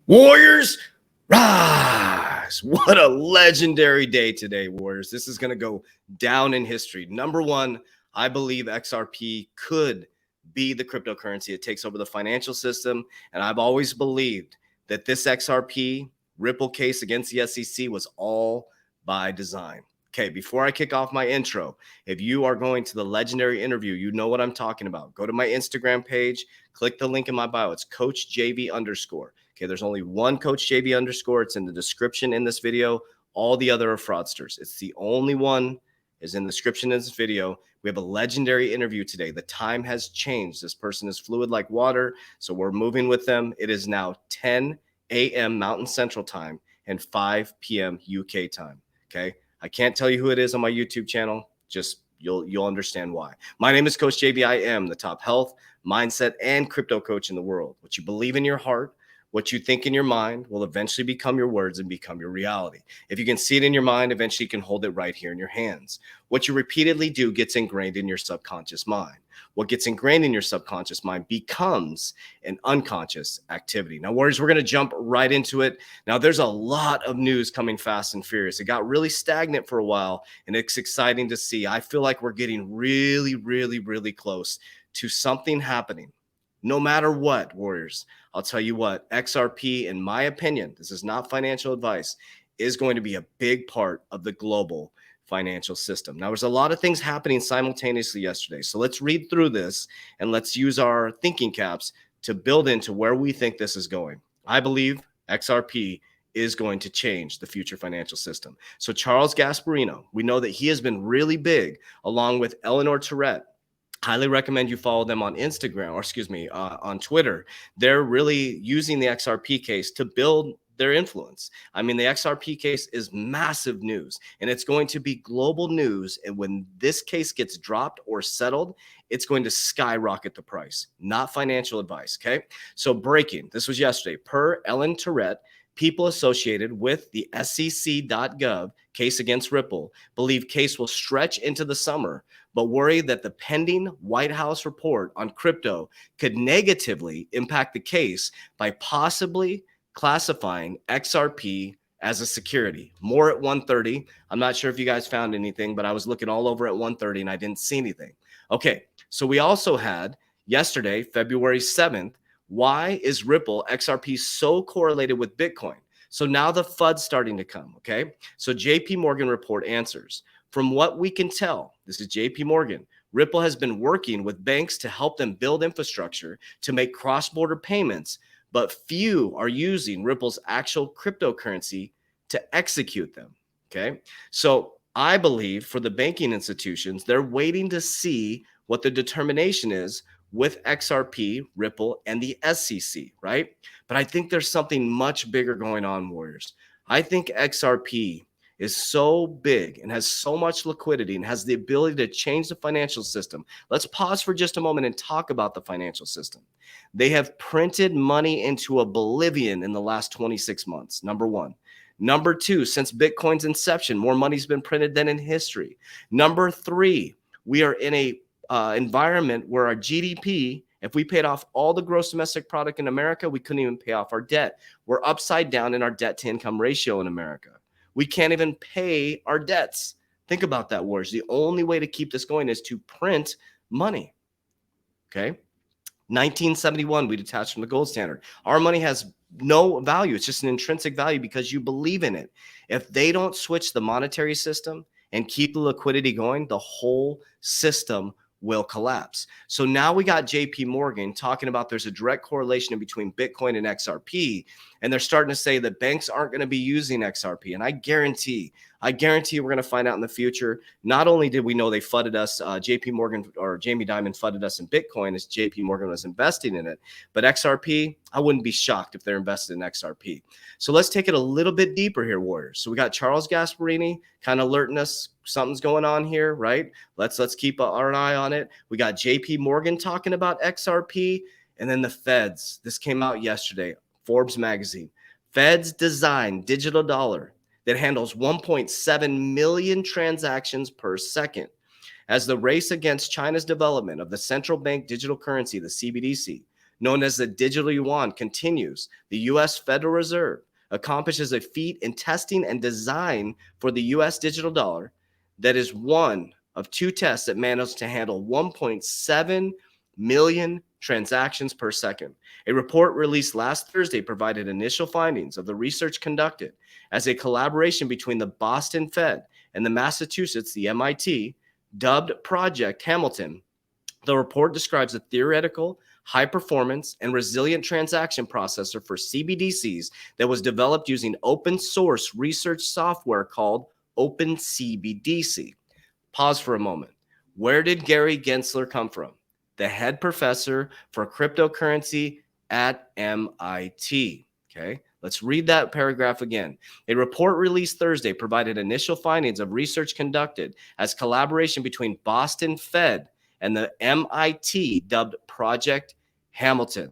Warriors, rise! What a legendary day today, Warriors. This is going to go down in history. Number one, I believe XRP could be the cryptocurrency that takes over the financial system. And I've always believed that this XRP Ripple case against the SEC was all by design. Okay, before I kick off my intro, if you are going to the legendary interview, you know what I'm talking about. Go to my Instagram page, click the link in my bio. It's Coach JV _. Okay, there's only one Coach JV _. It's in the description in this video. All the other are fraudsters. It's the only one is in the description in this video. We have a legendary interview today. The time has changed. This person is fluid like water, so we're moving with them. It is now 10 a.m. Mountain Central Time and 5 p.m. UK time. Okay, I can't tell you who it is on my YouTube channel. Just you'll understand why. My name is Coach JV. I am the top health, mindset, and crypto coach in the world. What you believe in your heart, what you think in your mind will eventually become your words and become your reality. If you can see it in your mind, eventually you can hold it right here in your hands. What you repeatedly do gets ingrained in your subconscious mind. What gets ingrained in your subconscious mind becomes an unconscious activity. Now, Warriors, we're going to jump right into it. Now, there's a lot of news coming fast and furious. It got really stagnant for a while, and it's exciting to see. I feel like we're getting really, really, really close to something happening. No matter what, Warriors, I'll tell you what, XRP, in my opinion, this is not financial advice, is going to be a big part of the global financial system. Now, there's a lot of things happening simultaneously yesterday. So let's read through this and let's use our thinking caps to build into where we think this is going. I believe XRP is going to change the future financial system. So Charles Gasparino, we know that he has been really big, along with Eleanor Tourette. Highly recommend you follow them on Instagram, or excuse me, on Twitter. They're really using the XRP case to build their influence. I mean, the XRP case is massive news, and it's going to be global news. And when this case gets dropped or settled, it's going to skyrocket the price. Not financial advice, okay? So breaking, this was yesterday, per Ellen Tourette, people associated with the SEC.gov case against Ripple believe case will stretch into the summer, but worry that the pending White House report on crypto could negatively impact the case by possibly classifying XRP as a security. More at 1:30. I'm not sure if you guys found anything, but I was looking all over at 1:30 and I didn't see anything. Okay, so we also had yesterday, February 7th, why is Ripple XRP so correlated with Bitcoin? So now the FUD's starting to come, okay? So JP Morgan report answers. From what we can tell, this is JP Morgan, Ripple has been working with banks to help them build infrastructure to make cross-border payments, but few are using Ripple's actual cryptocurrency to execute them, okay? So I believe for the banking institutions, they're waiting to see what the determination is with XRP, Ripple, and the SEC, right? But I think there's something much bigger going on, Warriors. I think XRP is so big and has so much liquidity and has the ability to change the financial system. Let's pause for just a moment and talk about the financial system. They have printed money into oblivion in the last 26 months, number one. Number two, since Bitcoin's inception, more money's been printed than in history. Number three, we are in a environment where our GDP, if we paid off all the gross domestic product in America, we couldn't even pay off our debt. We're upside down in our debt to income ratio in America. We can't even pay our debts. Think about that, Warriors. The only way to keep this going is to print money. Okay. 1971, we detached from the gold standard. Our money has no value. It's just an intrinsic value because you believe in it. If they don't switch the monetary system and keep the liquidity going, the whole system will collapse. So now we got JP Morgan talking about there's a direct correlation between Bitcoin and XRP, and they're starting to say that banks aren't going to be using XRP. And I guarantee we're going to find out in the future. Not only did we know they fudded us, JP Morgan or Jamie Dimon fudded us in Bitcoin as JP Morgan was investing in it, but XRP, I wouldn't be shocked if they're invested in XRP. So let's take it a little bit deeper here, Warriors. So we got Charles Gasparini kind of alerting us something's going on here, right? Let's keep our eye on it. We got JP Morgan talking about XRP, and then the Feds. This came out yesterday, Forbes magazine. Feds design digital dollar that handles 1.7 million transactions per second. As the race against China's development of the central bank digital currency, the CBDC, known as the digital yuan, continues. The U.S. Federal Reserve accomplishes a feat in testing and design for the U.S. digital dollar that is one of two tests that managed to handle 1.7 million transactions per second. A report released last Thursday provided initial findings of the research conducted as a collaboration between the Boston Fed and the Massachusetts, the MIT, dubbed Project Hamilton. The report describes a theoretical, high performance, and resilient transaction processor for CBDCs that was developed using open source research software called OpenCBDC. Pause for a moment. Where did Gary Gensler come from? The head professor for cryptocurrency at MIT. Okay, let's read that paragraph again. A report released Thursday provided initial findings of research conducted as collaboration between Boston Fed and the MIT dubbed Project Hamilton.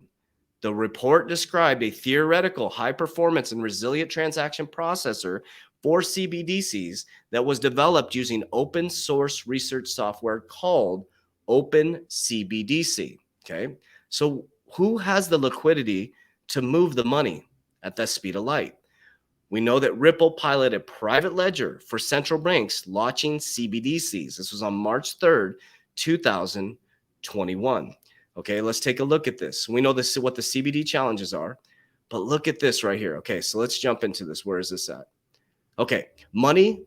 The report described a theoretical high performance and resilient transaction processor for CBDCs that was developed using open source research software called OpenCBDC. Okay, so who has the liquidity to move the money at the speed of light? We know that Ripple piloted a private ledger for central banks launching CBDCs. This was on March 3rd, 2021. Okay, let's take a look at this. We know this what the CBD challenges are, but look at this right here. Okay, so let's jump into this. Where is this at? Okay, moving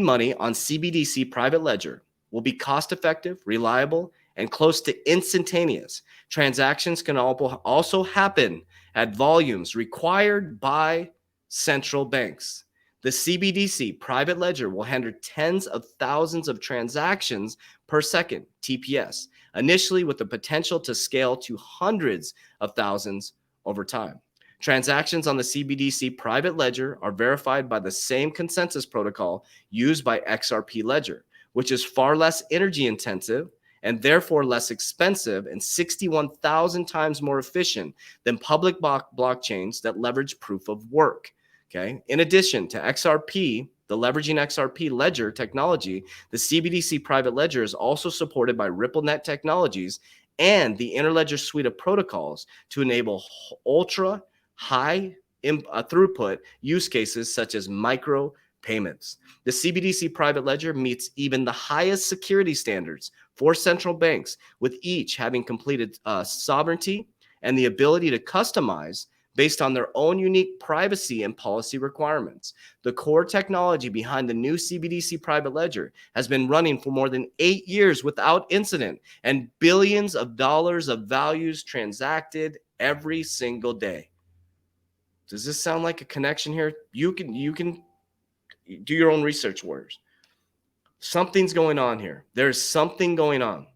money on CBDC private ledger will be cost effective, reliable, and close to instantaneous. Transactions can also happen at volumes required by central banks. The CBDC private ledger will handle tens of thousands of transactions per second, TPS, initially with the potential to scale to hundreds of thousands over time. Transactions on the CBDC private ledger are verified by the same consensus protocol used by XRP Ledger, which is far less energy intensive and therefore less expensive and 61,000 times more efficient than public blockchains that leverage proof of work. Okay. In addition to XRP, the leveraging XRP ledger technology, the CBDC private ledger is also supported by RippleNet Technologies and the Interledger suite of protocols to enable ultra high throughput use cases such as micro payments. The CBDC private ledger meets even the highest security standards for central banks, with each having completed sovereignty and the ability to customize based on their own unique privacy and policy requirements. The core technology behind the new CBDC private ledger has been running for more than 8 years without incident, and billions of dollars of values transacted every single day. Does this sound like a connection here? You can do your own research, warriors. Something's going on here. There's something going on.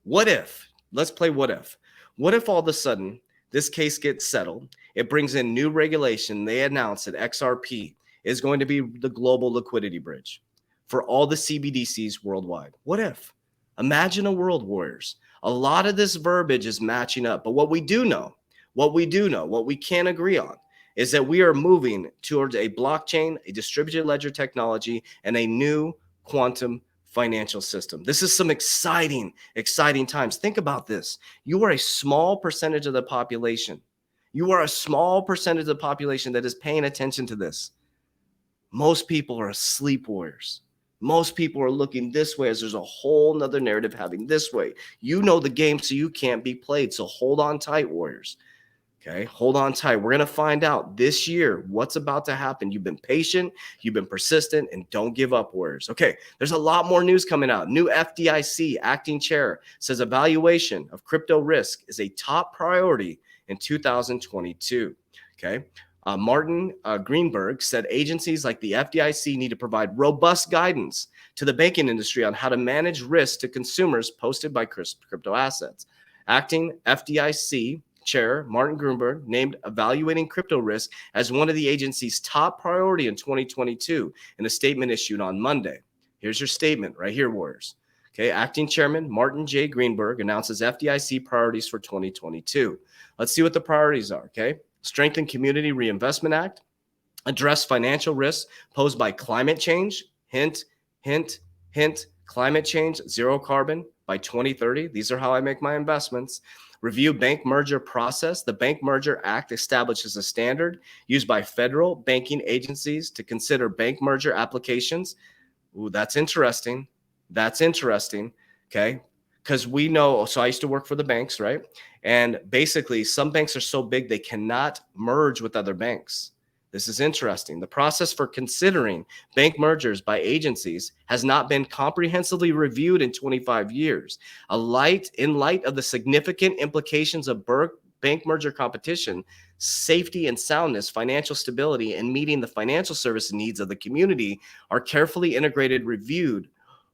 What if? Let's play what if. What if all of a sudden this case gets settled? It brings in new regulation. They announce that XRP is going to be the global liquidity bridge for all the CBDCs worldwide. What if? Imagine a world, warriors. A lot of this verbiage is matching up, but what we can agree on is that we are moving towards a blockchain, a distributed ledger technology, and a new quantum financial system. This is some exciting times. Think about this. You are a small percentage of the population. You are a small percentage of the population that is paying attention to this. Most people are asleep, warriors. Most people are looking this way as there's a whole nother narrative having this way. You know the game, so you can't be played. So hold on tight, warriors. Okay, hold on tight. We're going to find out this year what's about to happen. You've been patient, you've been persistent, and don't give up, warriors. Okay, there's a lot more news coming out. New FDIC acting chair says evaluation of crypto risk is a top priority in 2022. Okay, Martin Greenberg said agencies like the FDIC need to provide robust guidance to the banking industry on how to manage risk to consumers posted by crypto assets. Acting FDIC Chair Martin Greenberg named evaluating crypto risk as one of the agency's top priority in 2022 in a statement issued on Monday. Here's your statement right here, warriors. Okay, Acting Chairman Martin J. Greenberg announces FDIC priorities for 2022. Let's see what the priorities are, okay? Strengthen Community Reinvestment Act, address financial risks posed by climate change, hint, climate change, zero carbon by 2030. These are how I make my investments. Review bank merger process. The Bank Merger Act establishes a standard used by federal banking agencies to consider bank merger applications. Ooh, that's interesting. That's interesting. Okay. Because we know, so I used to work for the banks, right? And basically, some banks are so big they cannot merge with other banks. This is interesting. The process for considering bank mergers by agencies has not been comprehensively reviewed in 25 years. In light of the significant implications of bank merger competition, safety and soundness, financial stability, and meeting the financial service needs of the community are carefully integrated, reviewed.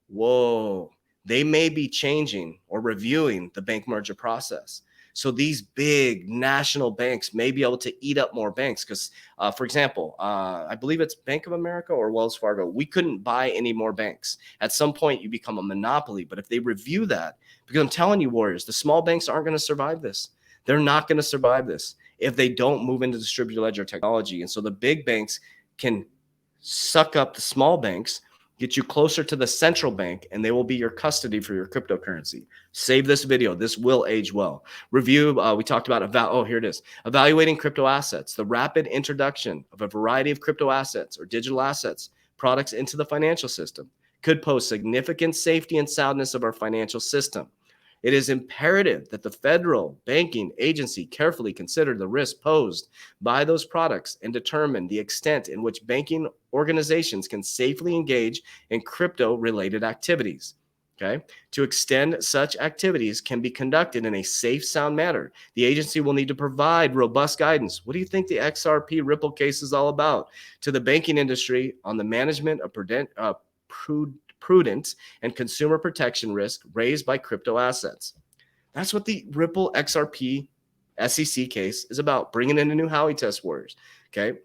Whoa, they may be changing or reviewing the bank merger process. So these big national banks may be able to eat up more banks because, for example, I believe it's Bank of America or Wells Fargo. We couldn't buy any more banks. At some point, you become a monopoly. But if they review that, because I'm telling you, Warriors, the small banks aren't going to survive this. They're not going to survive this if they don't move into distributed ledger technology. And so the big banks can suck up the small banks, get you closer to the central bank, and they will be your custody for your cryptocurrency. Save this video. This will age well. Review, we talked about, here it is. Evaluating crypto assets. The rapid introduction of a variety of crypto assets or digital assets products into the financial system could pose significant safety and soundness of our financial system. It is imperative that the federal banking agency carefully consider the risk posed by those products and determine the extent in which banking organizations can safely engage in crypto-related activities. Okay. To extend such activities can be conducted in a safe, sound manner. The agency will need to provide robust guidance. What do you think the XRP Ripple case is all about? To the banking industry on the management of prudent and consumer protection risk raised by crypto assets. That's what the Ripple XRP SEC case is about, bringing in a new Howey test, Warriors. Okay.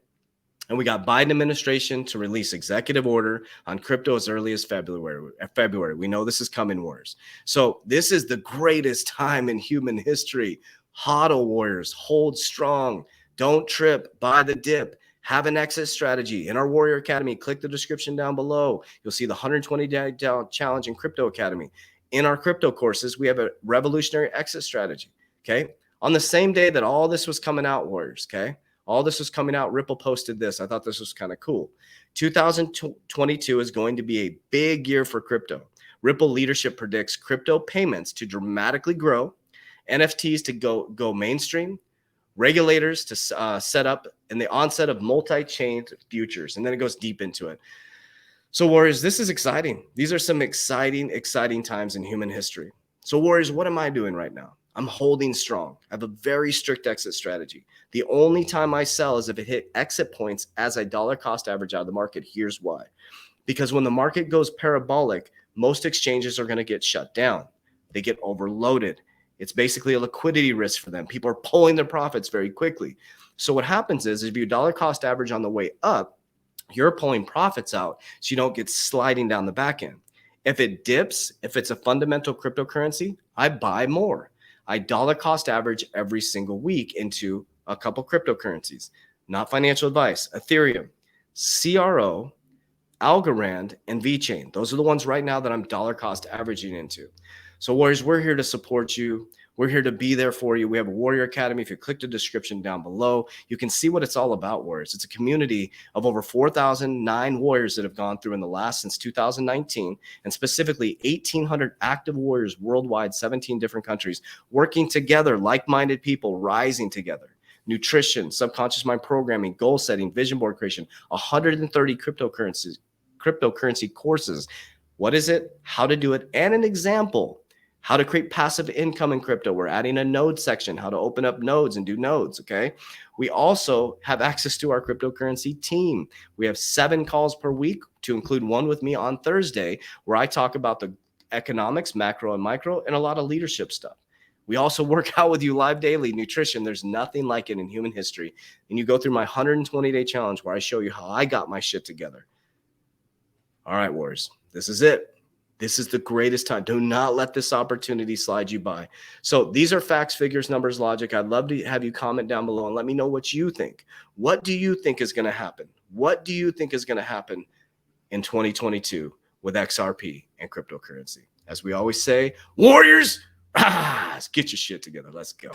And we got Biden administration to release executive order on crypto as early as February. We know this is coming, Warriors. So this is the greatest time in human history. HODL, Warriors, hold strong. Don't trip. Buy the dip. Have an exit strategy. In our Warrior Academy, click the description down below. You'll see the 120-day challenge in Crypto Academy. In our crypto courses, we have a revolutionary exit strategy. Okay. On the same day that all this was coming out, Warriors. Okay. All this was coming out. Ripple posted this. I thought this was kind of cool. 2022 is going to be a big year for crypto. Ripple leadership predicts crypto payments to dramatically grow, NFTs to go mainstream, regulators to set up, and the onset of multi-chain futures. And then it goes deep into it. So Warriors, this is exciting. These are some exciting times in human history. So Warriors, what am I doing right now? I'm holding strong. I have a very strict exit strategy. The only time I sell is if it hit exit points as a dollar cost average out of the market. Here's why. Because when the market goes parabolic, most exchanges are going to get shut down. They get overloaded. It's basically a liquidity risk for them. People are pulling their profits very quickly. So what happens is if you dollar cost average on the way up, you're pulling profits out so you don't get sliding down the back end. If it dips, if it's a fundamental cryptocurrency, I buy more. I dollar cost average every single week into a couple cryptocurrencies. Not financial advice. Ethereum, CRO, Algorand, and VeChain. Those are the ones right now that I'm dollar cost averaging into. So Warriors, we're here to support you. We're here to be there for you. We have a Warrior Academy. If you click the description down below, you can see what it's all about, Warriors. It's a community of over 4,009 Warriors that have gone through in the last since 2019, and specifically 1,800 active Warriors worldwide, 17 different countries, working together, like-minded people, rising together. Nutrition, subconscious mind programming, goal setting, vision board creation, 130 cryptocurrency courses. What is it? How to do it, and an example. How to create passive income in crypto. We're adding a node section, how to open up nodes and do nodes, okay? We also have access to our cryptocurrency team. We have 7 calls per week, to include one with me on Thursday, where I talk about the economics, macro and micro, and a lot of leadership stuff. We also work out with you live daily. Nutrition, there's nothing like it in human history. And you go through my 120-day challenge where I show you how I got my shit together. All right, Warriors, this is it. This is the greatest time. Do not let this opportunity slide you by. So these are facts, figures, numbers, logic. I'd love to have you comment down below and let me know what you think. What do you think is going to happen? What do you think is going to happen in 2022 with XRP and cryptocurrency? As we always say, Warriors, Rise. Get your shit together. Let's go.